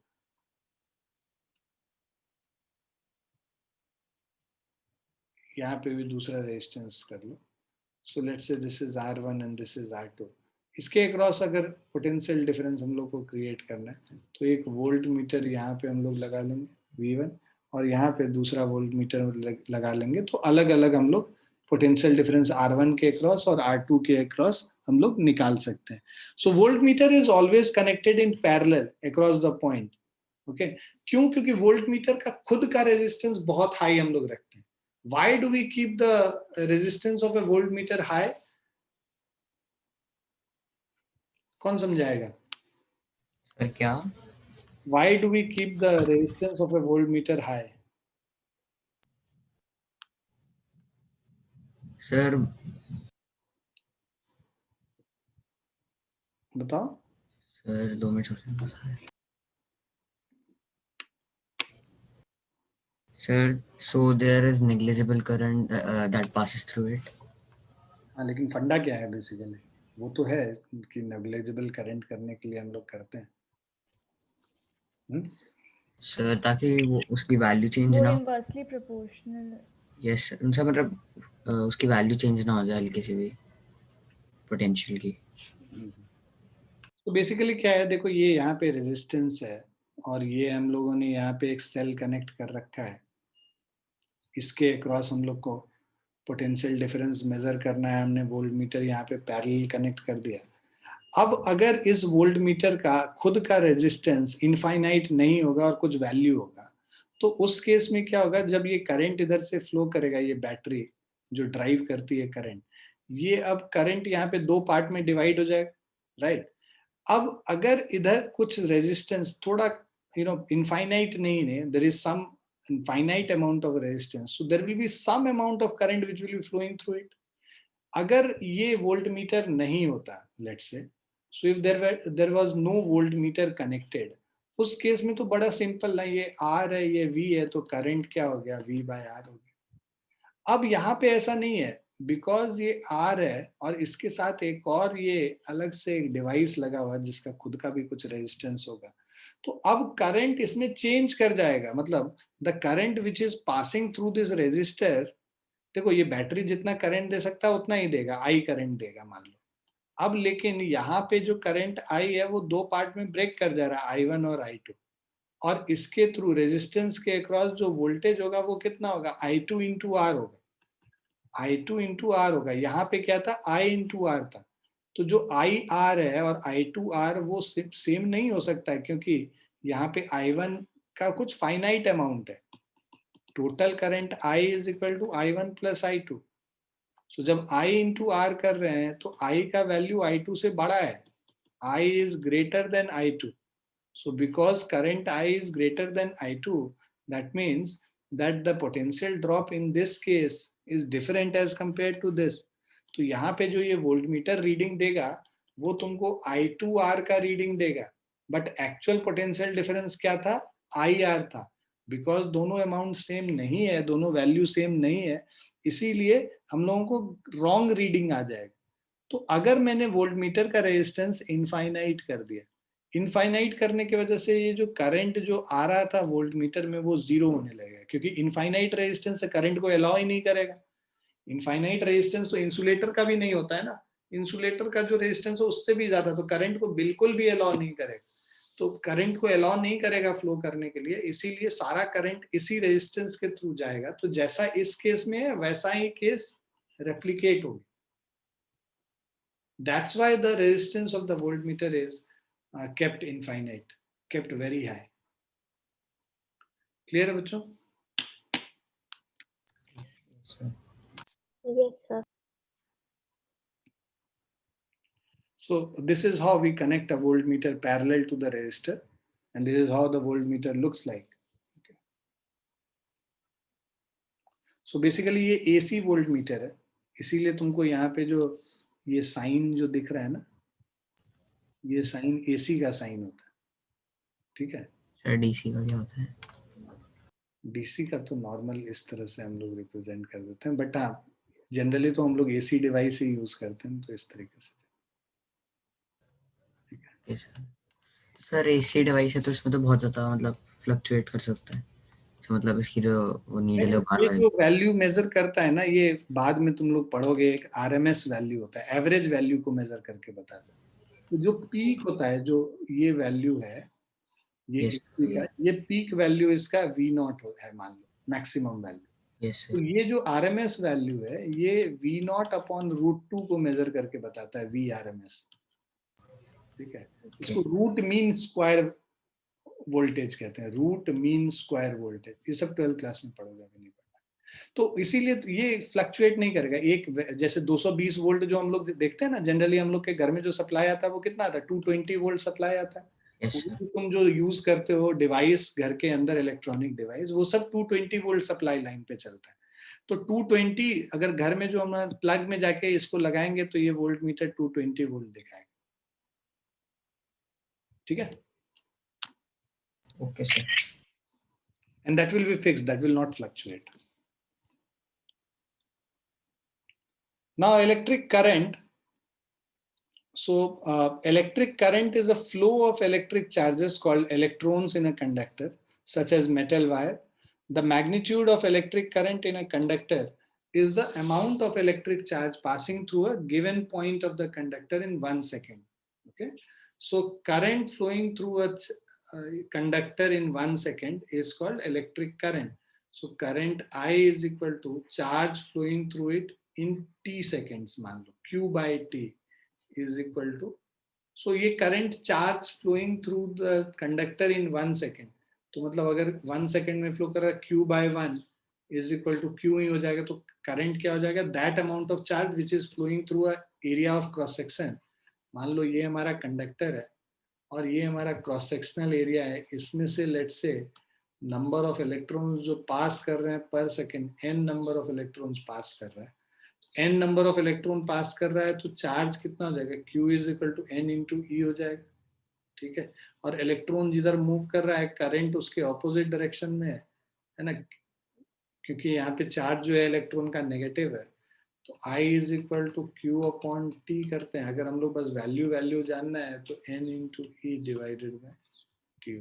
यहाँ पे भी दूसरा रेजिस्टेंस कर लो. So let's say this is R1 and this is R2. इसके अक्रॉस अगर पोटेंशियल डिफरेंस हम लोग को क्रिएट करना है तो एक वोल्ट मीटर यहाँ पे हम लोग लगा लेंगे V1 और यहाँ पे दूसरा वोल्ट मीटर लगा लेंगे. तो अलग अलग हम लोग पोटेंशियल डिफरेंस R1 के अक्रॉस और R2 के अक्रॉस हम लोग निकाल सकते हैं. So voltmeter is always connected in parallel across the point. Okay, क्यों? क्योंकि वोल्ट मीटर का खुद का रेजिस्टेंस बहुत हाई हम लोग रखते हैं. Why do we keep the resistance of a voltmeter high? कौन समझाएगा? सर क्या? Why do we keep the resistance of a voltmeter high? Sir बताओ. Sir 2 minute. Sir, so there is negligible current that passes through it. हाँ, लेकिन फंडा क्या है basically? वो तो है कि नेग्लिजिबल करंट करने के लिए हम लोग करते हैं. सर ताकि वो उसकी वैल्यू चेंज ना हो. Inversely proportional. यस सर, उनसे मतलब उसकी वैल्यू चेंज ना हो जाए किसी भी पोटेंशियल की. तो बेसिकली क्या है, देखो ये यहाँ पे रेजिस्टेंस है और ये हम लोगों ने यहाँ पे एक सेल कनेक्ट कर रखा है. इसके अक्रॉस हम लोग को पोटेंशियल डिफरेंस मेजर करना है. हमने वोल्ट मीटर यहाँ पे पैरेलल कनेक्ट कर दिया. अब अगर इस वोल्ट मीटर का खुद का रेजिस्टेंस इनफाइनाइट नहीं होगा और कुछ वैल्यू होगा तो उस केस में क्या होगा, जब ये करंट इधर से फ्लो करेगा, ये बैटरी जो ड्राइव करती है करंट, ये अब करंट यहाँ पे 2 पार्ट में डिवाइड हो जाएगा. राइट. अब अगर इधर कुछ रेजिस्टेंस थोड़ा इनफाइनाइट नहीं है, there is some finite amount of resistance, so there will be some amount of current which will be flowing through it. अगर ये voltmeter नहीं होता, let's say, so if there was no voltmeter connected, उस case में तो बड़ा simple है, ये R है, ये V है, तो करंट क्या हो गया, V by R हो गया. अब यहाँ पे ऐसा नहीं है, बिकॉज ये R है और इसके साथ एक और ये अलग से एक डिवाइस लगा हुआ है जिसका खुद का भी कुछ रेजिस्टेंस होगा. तो अब करंट इसमें चेंज कर जाएगा. मतलब the current which is passing through this resistor, देखो ये बैटरी जितना करंट दे सकता है उतना ही देगा, आई करंट देगा मान लो. अब लेकिन यहाँ पे जो करंट आई है वो 2 पार्ट में ब्रेक कर जा रहा है, I1 और I2, और इसके थ्रू रेजिस्टेंस के अक्रॉस जो वोल्टेज होगा वो कितना होगा, I2 इंटू R होगा. I2 इंटू R होगा. यहाँ पे क्या था, I इंटू R था. तो जो IR है और I2R वो सेम नहीं हो सकता है क्योंकि यहाँ पे I1 का कुछ फाइनाइट अमाउंट है. Total current I is equal to I1 plus I2. सो जब I इंटू R कर रहे हैं तो I का वैल्यू I2 से बड़ा है. I is greater than I2. So because current I is greater than I2, that means that the potential drop in this case is different as compared to this. तो यहाँ पे जो ये voltmeter reading देगा वो तुमको I2R का reading देगा, बट एक्चुअल पोटेंशियल डिफरेंस क्या था? IR था. बिकॉज दोनों अमाउंट सेम नहीं है, दोनों वैल्यू सेम नहीं है, इसीलिए हम लोगों को रॉन्ग रीडिंग आ जाएगा. तो अगर मैंने वोल्टमीटर का रेजिस्टेंस इनफाइनाइट कर दिया, इनफाइनाइट करने की वजह से ये जो करंट जो आ रहा था वोल्टमीटर में वो जीरो होने लगेगा, क्योंकि इनफाइनाइट रेजिस्टेंस से करंट को अलाउ ही नहीं करेगा. इनफाइनाइट रेजिस्टेंस तो इंसुलेटर का भी नहीं होता है ना, इंसुलेटर का जो रेजिस्टेंस है उससे भी ज्यादा, तो करंट को बिल्कुल भी अलाउ नहीं करेगा. तो करंट को अलाउ नहीं करेगा फ्लो करने के लिए, इसीलिए सारा करंट इसी रेजिस्टेंस के थ्रू जाएगा. तो जैसा इस केस में है वैसा ही केस रेप्लिकेट होगी. That's why the resistance of the voltmeter is kept infinite, kept very high. Clear है बच्चों? Yes, sir. So this is how we connect a voltmeter parallel to the resistor, and this is how the voltmeter looks like. Okay. So basically ये AC voltmeter है, इसीलिए तुमको यहाँ पे जो ये साइन जो दिख रहा है ना, ये साइन AC का साइन होता है. ठीक है. सर डीसी का क्या होता है? डीसी का तो नॉर्मल इस तरह से हम लोग रिप्रेजेंट कर देते हैं, बट हाँ जनरली तो हम लोग एसी डिवाइस ही यूज करते हैं, तो इस तरीके से. Okay sir. तो सर एसी डिवाइस है तो इसमें तो बहुत ज्यादा मतलब फ्लक्चुएट कर सकता है, तो मतलब इसकी जो वो नीडल है बार ये बार. जो वैल्यू मेजर करता है ना, ये बाद में तुम लोग पढ़ोगे, एक आरएमएस वैल्यू होता है, एवरेज वैल्यू को मेजर करके बताता है. तो जो पीक होता है, जो ये वैल्यू है, ये Yes, AC का, ये पीक वैल्यू इसका V0 है, मान लो मैक्सिमम वैल्यू. यस तो सर. ये जो आरएमएस वैल्यू है, ये V0 अपॉन √2 को मेजर करके बताता है, VRMS. ठीक है. इसको रूट मीन स्क्वायर वोल्टेज कहते हैं, रूट मीन स्क्वायर वोल्टेज. ये सब 12th क्लास में पढ़ोगे, अभी नहीं पढ़ना. तो इसीलिए तो ये फ्लक्चुएट नहीं करेगा. एक जैसे 220 वोल्ट जो हम लोग देखते हैं ना, जनरली हम लोग के घर में जो सप्लाई आता है वो कितना आता है? 220 वोल्ट सप्लाई आता है. Yes sir. तुम जो यूज करते हो डिवाइस घर के अंदर, इलेक्ट्रॉनिक डिवाइस, वो सब 220 वोल्ट सप्लाई लाइन पे चलता है. तो 220 अगर घर में जो हम प्लग में जाके इसको लगाएंगे तो ये वोल्ट मीटर 220 वोल्ट दिखाएगा. ठीक है. Okay sir. And that will be fixed, that will not fluctuate. Now electric current. So electric current is a flow of electric charges called electrons in a conductor, such as metal wire. The magnitude of electric current in a conductor is the amount of electric charge passing through a given point of the conductor in 1 second. Okay. So current flowing through a conductor in 1 second is called electric current. So current I is equal to charge flowing through it in t seconds, मान लो Q by T is equal to, so ये current charge flowing through the conductor in 1 second. तो मतलब अगर 1 second में flow कर रहा है, Q by 1 is equal to Q ही हो जाएगा. तो current क्या हो जाएगा? That amount of charge which is flowing through a area of cross section. मान लो ये हमारा कंडक्टर है और ये हमारा क्रॉस सेक्शनल एरिया है, इसमें से let's say number of electrons जो पास कर रहे हैं पर second, n number of electrons pass कर रहा है. n number of electron pass कर रहा है तो चार्ज कितना हो जाएगा? Q is equal to n into E हो जाएगा. ठीक है. और इलेक्ट्रॉन जिधर मूव कर रहा है, करंट उसके ऑपोजिट डायरेक्शन में है ना, क्योंकि यहाँ पे चार्ज जो है इलेक्ट्रॉन का नेगेटिव है. तो I is equal to Q upon T करते हैं. अगर हम लोग बस वैल्यू जानना है तो n into E divided by T.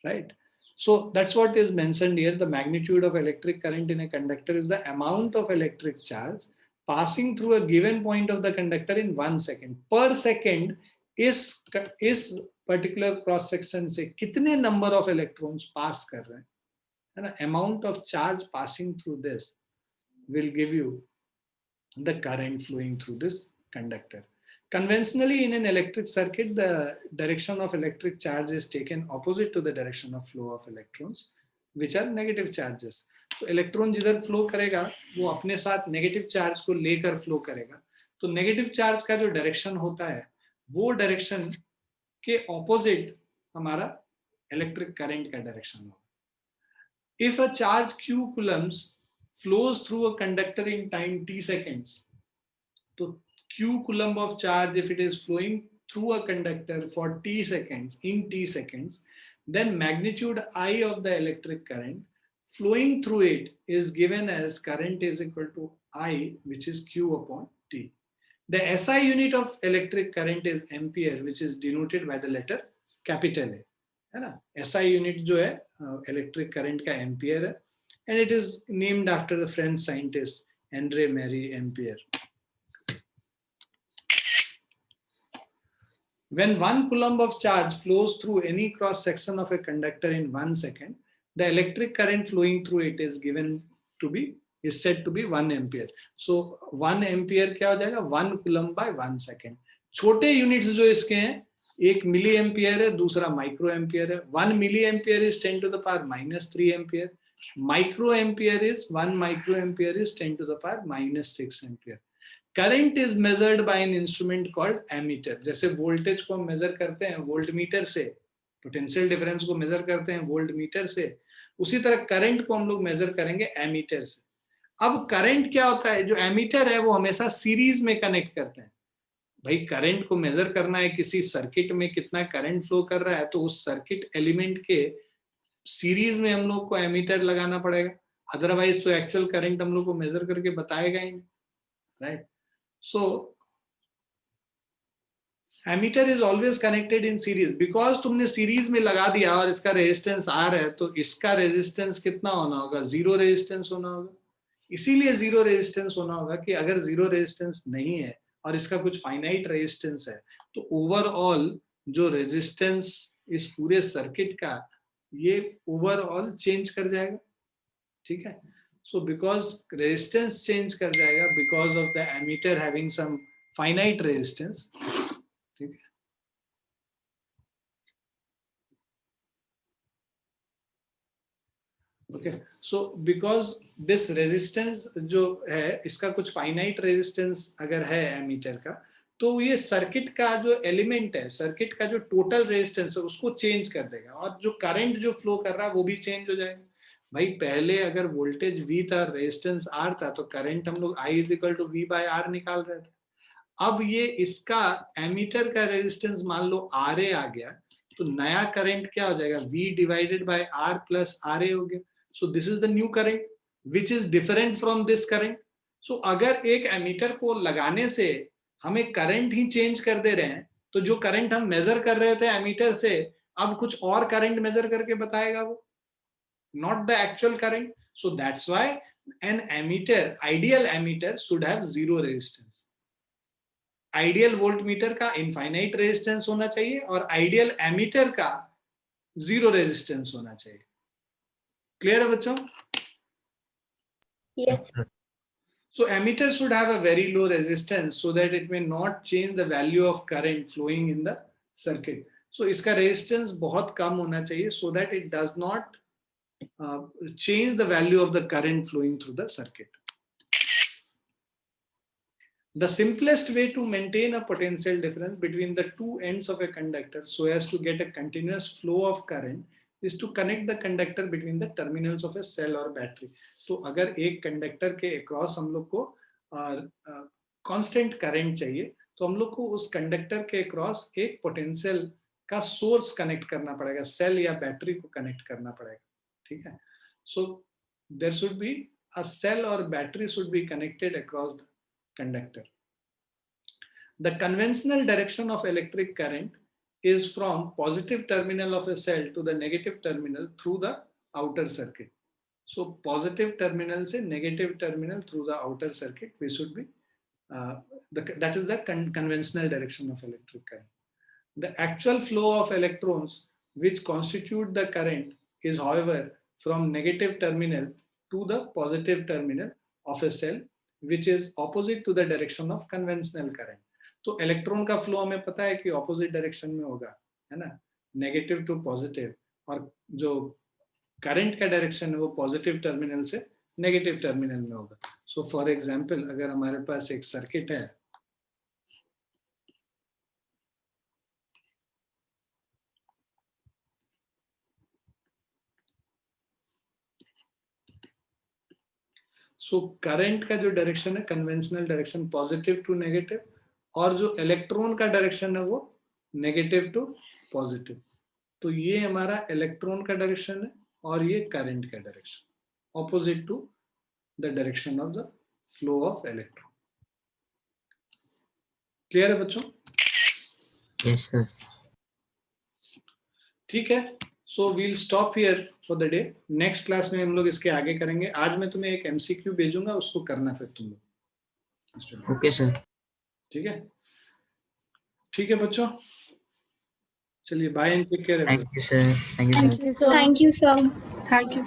Right. So that's what is mentioned here. The magnitude of electric current in a conductor is the amount of electric charge passing through a given point of the conductor in 1 second. Per second इस particular cross section से कितने number of electrons pass कर रहे हैं, है ना? Amount of charge passing through this will give you the current flowing through this conductor. Conventionally, in an electric circuit, the direction of electric charge is taken opposite to the direction of flow of electrons, which are negative charges. तो electron जिधर flow करेगा वो अपने साथ negative charge को लेकर flow करेगा. तो नेगेटिव चार्ज का जो डायरेक्शन होता है वो डायरेक्शन के ऑपोजिट हमारा इलेक्ट्रिक करंट का डायरेक्शन होगा. If a charge q coulombs flows through a conductor in time t seconds, so q coulomb of charge, if it is flowing through a conductor for t seconds, in t seconds, then magnitude I of the electric current flowing through it is given as current is equal to I, which is q upon t. The SI unit of electric current is ampere, which is denoted by the letter capital A. है ना. SI unit जो है electric current का ampere है, and it is named after the French scientist Andre Marie Ampere. When 1 coulomb of charge flows through any cross section of a conductor in 1 second, the electric current flowing through it is said to be 1 ampere. So 1 ampere क्या हो जाएगा? 1 coulomb by 1 second. छोटे units जो इसके हैं, एक milli ampere है, दूसरा माइक्रो एम्पियर है. 1 milli ampere is 10 to the power -3 ampere. Micro ampere is 1 micro ampere is 10 to the power -6 ampere. Current is measured by an instrument called ammeter. जैसे voltage को हम मेजर करते हैं volt meter से, potential difference को measure करते हैं volt meter से, उसी तरह करंट को हम लोग मेजर करेंगे एमीटर से. अब करंट क्या होता है? जो एमीटर है वो हमेशा सीरीज में कनेक्ट करते हैं. भाई करंट को मेजर करना है किसी सर्किट में कितना करंट फ्लो कर रहा है, तो उस सर्किट एलिमेंट के सीरीज में हम लोग को एमीटर लगाना पड़ेगा, अदरवाइज तो एक्चुअल करंट हम लोग को मेजर करके बताएगा ही नहीं, right. So ammeter is always connected in series. Because तुमने सीरीज में लगा दिया और इसका रेजिस्टेंस आर है, तो इसका रेजिस्टेंस कितना होना होगा? जीरो रेजिस्टेंस होना होगा. इसीलिए जीरो रेजिस्टेंस होना होगा कि अगर जीरो रेजिस्टेंस नहीं है और इसका कुछ फाइनाइट रेजिस्टेंस है, तो ओवरऑल जो रेजिस्टेंस इस पूरे सर्किट का, ये ओवरऑल चेंज कर जाएगा. ठीक है. सो बिकॉज रेजिस्टेंस चेंज कर जाएगा because of the ammeter having some finite resistance. ठीक है. Okay. So because this resistance जो है, इसका कुछ फाइनाइट रेजिस्टेंस अगर है एमीटर का, तो ये सर्किट का जो एलिमेंट है, सर्किट का जो टोटल रेजिस्टेंस है उसको चेंज कर देगा, और जो करंट जो फ्लो कर रहा है वो भी चेंज हो जाएगा. भाई पहले अगर वोल्टेज V था, रेजिस्टेंस R था, तो करंट हम लोग I = V/R निकाल रहे थे. अब ये इसका एमीटर का रेजिस्टेंस मान लो RA आ गया, तो नया करंट क्या हो जाएगा? V/R + RA हो गया. So this is the new current which is different from this current. So अगर एक एमीटर को लगाने से हमें करंट ही चेंज कर दे रहे हैं, तो जो करंट हम मेजर कर रहे थे एमीटर से, अब कुछ और करंट मेजर करके बताएगा वो, not the actual current. So that's why an emitter, ideal emitter should have zero resistance. Ideal voltmeter का इनफाइनाइट रेजिस्टेंस होना चाहिए और आइडियल एमीटर का जीरो रेजिस्टेंस होना चाहिए. क्लियर है बच्चों? Yes. So emitter should have a very low resistance so that it may not change the value of current flowing in the circuit. So इसका resistance बहुत कम होना चाहिए so that it does not change the value of the current flowing through the circuit. The simplest way to maintain a potential difference between the two ends of a conductor so as to get a continuous flow of current is to connect the conductor between the terminals of a cell or battery. तो अगर एक conductor के across हम लोग को constant current चाहिए, तो हम लोग को उस कंडक्टर के अक्रॉस एक पोटेंशियल का सोर्स कनेक्ट करना पड़ेगा, सेल या बैटरी को कनेक्ट करना पड़ेगा. ठीक है. So there should be a cell और battery should be connected across the conductor. The conventional direction of electric current is from positive terminal of a cell to the negative terminal through the outer circuit. So positive terminal से negative terminal through the outer circuit, we should be that is the conventional direction of electric current. The actual flow of electrons which constitute the current is, however, from negative terminal to the positive terminal of a cell, which is opposite to the direction of conventional current. तो electron का flow हमें पता है कि opposite direction में होगा, है ना, नेगेटिव टू पॉजिटिव, और जो करंट का डायरेक्शन है वो पॉजिटिव टर्मिनल से नेगेटिव टर्मिनल में होगा. सो फॉर एग्जांपल, अगर हमारे पास एक सर्किट है, सो करंट का जो डायरेक्शन है conventional direction positive to negative, और जो इलेक्ट्रॉन का डायरेक्शन है वो नेगेटिव टू पॉजिटिव। तो ये हमारा इलेक्ट्रॉन का डायरेक्शन है और ये करंट का direction, opposite to the direction of the flow of electron. Clear है बच्चों? Yes sir. ठीक है, so we'll stop here for the day. Next class में हम लोग इसके आगे करेंगे। आज मैं तुम्हें एक एमसीक्यू भेजूंगा, उसको करना फिर तुम लोग। Okay sir. ठीक है, ठीक है बच्चों, चलिए bye and take care. Thank you sir. Thank you sir. Thank you, sir. Thank you, sir. Thank you.